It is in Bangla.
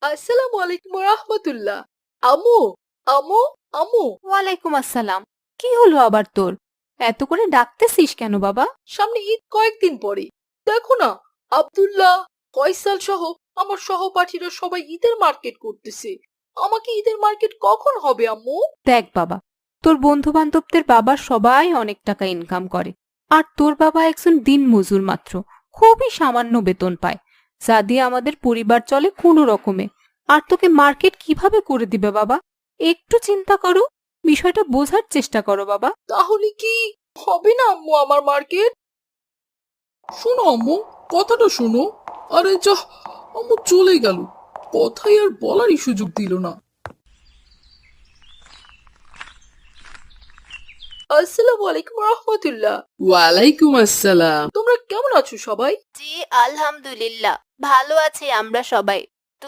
আসসালামু আলাইকুম রাহমাতুল্লাহ। আম্মু, আম্মু, আম্মু। ওয়ালাইকুম আসসালাম। কি হলো আবার তোর? এত করে ডাকতেছিস কেন বাবা? সামনে ঈদ কয়েকদিন পরে। দেখো না, আব্দুল্লাহ, ফয়সাল সহ আমার সহপাঠীরা সবাই ঈদের মার্কেট করতেছে। আমাকে ঈদের মার্কেট কখন হবে আম্মু? দেখ বাবা, তোর বন্ধু বান্ধবদের বাবা সবাই অনেক টাকা ইনকাম করে, আর তোর বাবা একজন দিনমজুর মাত্র, খুবই সামান্য বেতন পায়, যা দিয়ে আমাদের পরিবার চলে কোনো রকমে। আর তোকে মার্কেট কিভাবে করে দিবে বাবা? একটু চিন্তা করো, বিষয়টা বোঝার চেষ্টা করো বাবা। তাহলে কি হবে না আম্মু আমার মার্কেট? শোনো আম্মু, কথাটা শোনো। আরে যা, আম্মু চলে গেল, কথাই আর বলারই সুযোগ দিল না। আসসালামু আলাইকুম রাহমাতুল্লাহ। ওয়ালাইকুম আসসালাম। তোমরা কেমন আছো সবাই? জি, আলহামদুলিল্লাহ ভালো আছি আমরা সবাই।